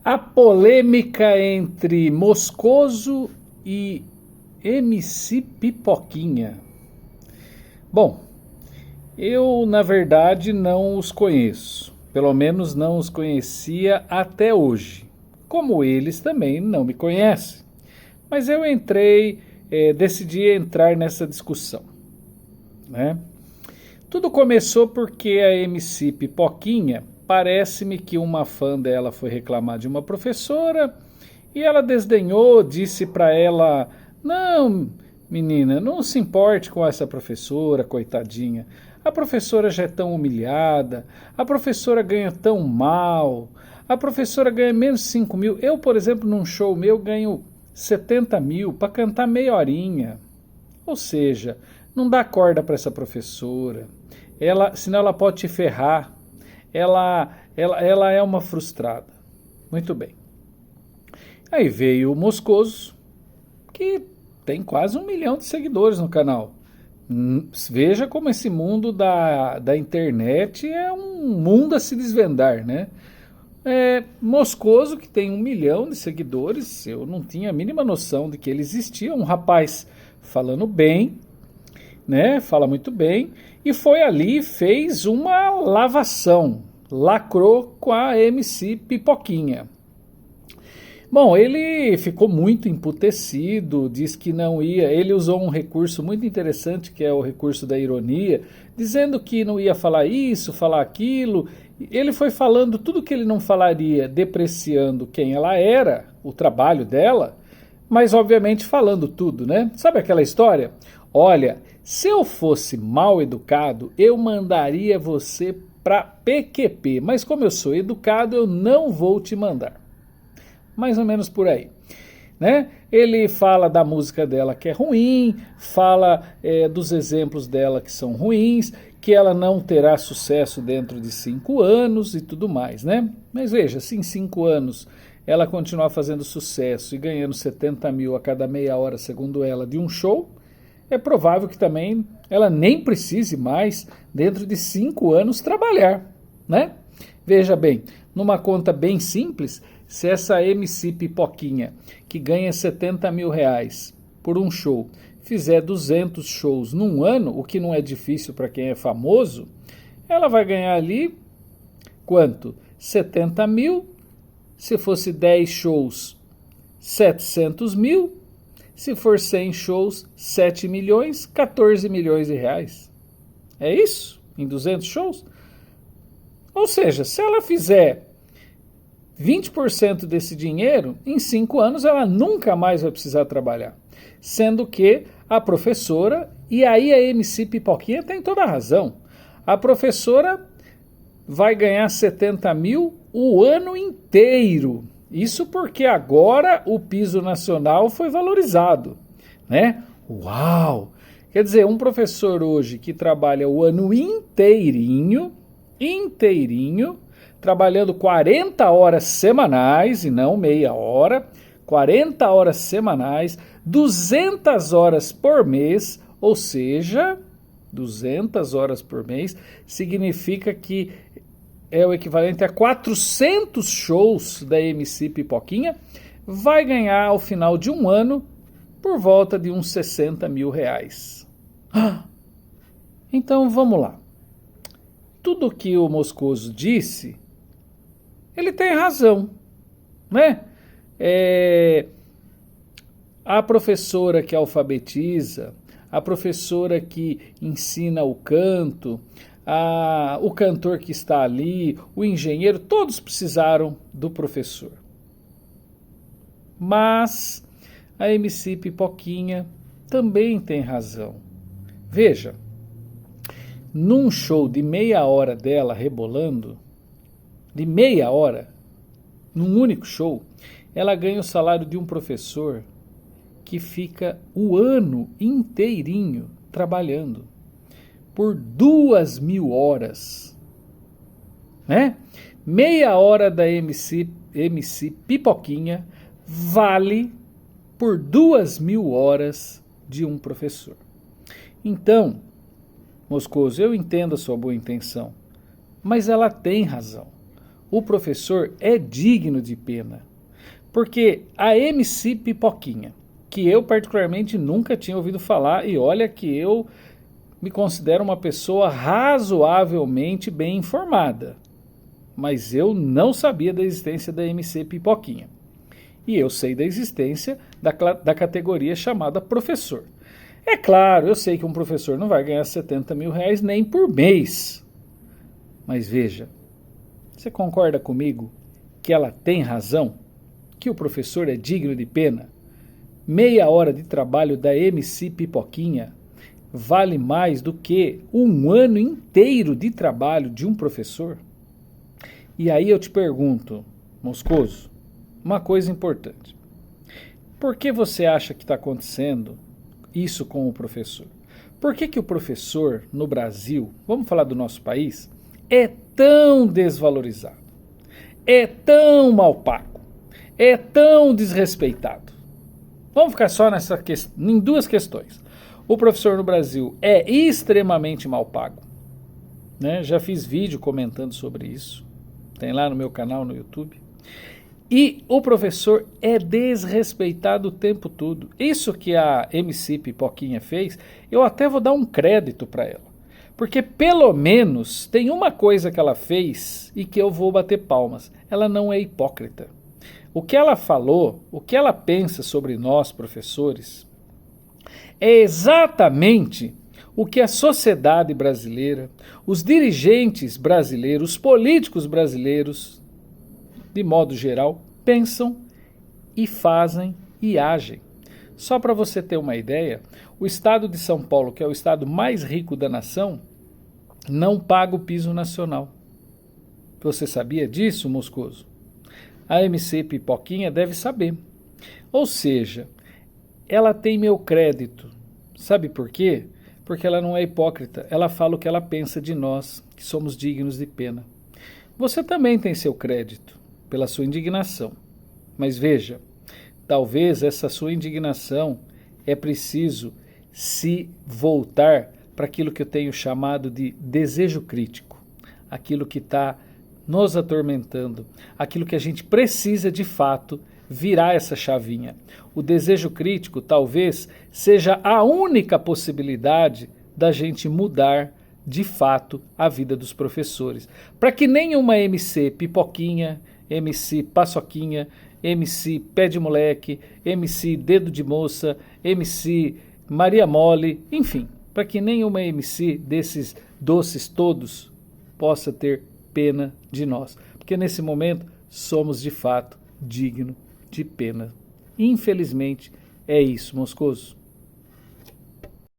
A polêmica entre Moscoso e MC Pipoquinha. Bom, eu na verdade não os conheço. Pelo menos não os conhecia até hoje. Como eles também não me conhecem. Mas eu decidi entrar nessa discussão, né? Tudo começou porque a MC Pipoquinha, parece-me que uma fã dela foi reclamar de uma professora e ela desdenhou, disse para ela: "Não, menina, não se importe com essa professora, coitadinha. A professora já é tão humilhada, a professora ganha tão mal, a professora ganha menos 5 mil. Eu, por exemplo, num show meu ganho 70 mil para cantar meia horinha. Ou seja, não dá corda para essa professora. Senão ela pode te ferrar. Ela é uma frustrada." Muito bem. Aí veio o Moscoso, que tem quase 1 milhão de seguidores no canal. Veja como esse mundo da internet é um mundo a se desvendar, né? Moscoso, que tem 1 milhão de seguidores, eu não tinha a mínima noção de que ele existia. Um rapaz falando bem, né? Fala muito bem, e foi ali e fez uma lavação, lacrou com a MC Pipoquinha. Bom, ele ficou muito emputecido, diz que não ia. Ele usou um recurso muito interessante, que é o recurso da ironia, dizendo que não ia falar isso, falar aquilo. Ele foi falando tudo que ele não falaria, depreciando quem ela era, o trabalho dela, mas obviamente falando tudo, né? Sabe aquela história? Olha, se eu fosse mal educado, eu mandaria você para PQP, mas como eu sou educado, eu não vou te mandar. Mais ou menos por aí, né? Ele fala da música dela que é ruim, fala dos exemplos dela que são ruins, que ela não terá sucesso dentro de 5 anos e tudo mais, né? Mas veja, se em 5 anos ela continuar fazendo sucesso e ganhando 70 mil a cada meia hora, segundo ela, de um show, é provável que também ela nem precise mais, dentro de 5 anos, trabalhar, né? Veja bem, numa conta bem simples, se essa MC Pipoquinha, que ganha 70 mil reais por um show, fizer 200 shows num ano, o que não é difícil para quem é famoso, ela vai ganhar ali, quanto? 70 mil, se fosse 10 shows, 700 mil, se for 100 shows, 7 milhões, 14 milhões de reais. É isso? Em 200 shows? Ou seja, se ela fizer 20% desse dinheiro, em 5 anos ela nunca mais vai precisar trabalhar. Sendo que a professora, e aí a MC Pipoquinha tem toda a razão, a professora vai ganhar 70 mil o ano inteiro. Isso porque agora o piso nacional foi valorizado, né? Uau! Quer dizer, um professor hoje que trabalha o ano inteirinho, trabalhando 40 horas semanais e não meia hora, 40 horas semanais, 200 horas por mês, ou seja, 200 horas por mês, significa que é o equivalente a 400 shows da MC Pipoquinha, vai ganhar ao final de um ano por volta de uns 60 mil reais. Então vamos lá. Tudo que o Moscoso disse, ele tem razão, né? A professora que alfabetiza, a professora que ensina o canto, o cantor que está ali, o engenheiro, todos precisaram do professor. Mas a MC Pipoquinha também tem razão. Veja, num show de meia hora dela rebolando, de meia hora, num único show, ela ganha o salário de um professor que fica o ano inteirinho trabalhando por 2.000 horas, né? Meia hora da MC Pipoquinha vale por 2.000 horas de um professor. Então, Moscoso, eu entendo a sua boa intenção, mas ela tem razão. o professor é digno de pena. Porque a MC Pipoquinha, que eu particularmente nunca tinha ouvido falar, e olha que eu me considero uma pessoa razoavelmente bem informada, mas eu não sabia da existência da MC Pipoquinha. E eu sei da existência da categoria chamada professor. É claro, eu sei que um professor não vai ganhar 70 mil reais nem por mês. Mas veja, você concorda comigo que ela tem razão? Que o professor é digno de pena? Meia hora de trabalho da MC Pipoquinha vale mais do que um ano inteiro de trabalho de um professor? E aí eu te pergunto, Moscoso, uma coisa importante. Por que você acha que está acontecendo isso com o professor? Por que o professor no Brasil, vamos falar do nosso país, é tão desvalorizado, é tão mal pago, é tão desrespeitado? Vamos ficar só em duas questões. O professor no Brasil é extremamente mal pago, né? Já fiz vídeo comentando sobre isso, tem lá no meu canal no YouTube. E o professor é desrespeitado o tempo todo. Isso que a MC Pipoquinha fez, eu até vou dar um crédito para ela. Porque pelo menos tem uma coisa que ela fez e que eu vou bater palmas. Ela não é hipócrita. O que ela falou, o que ela pensa sobre nós, professores, é exatamente o que a sociedade brasileira, os dirigentes brasileiros, os políticos brasileiros, de modo geral, pensam e fazem e agem. Só para você ter uma ideia, o estado de São Paulo, que é o estado mais rico da nação, não paga o piso nacional. Você sabia disso, Moscoso? A MC Pipoquinha deve saber. Ou seja, ela tem meu crédito. Sabe por quê? Porque ela não é hipócrita. Ela fala o que ela pensa de nós, que somos dignos de pena. Você também tem seu crédito pela sua indignação. Mas veja, talvez essa sua indignação é preciso se voltar para aquilo que eu tenho chamado de desejo crítico, aquilo que está nos atormentando, aquilo que a gente precisa de fato virar essa chavinha. O desejo crítico talvez seja a única possibilidade da gente mudar de fato a vida dos professores, para que nenhuma MC Pipoquinha, MC Paçoquinha, MC Pé de Moleque, MC Dedo de Moça, MC Maria Mole, enfim, para que nenhuma MC desses doces todos possa ter pena de nós. Porque nesse momento somos de fato dignos de pena. Infelizmente é isso, Moscoso.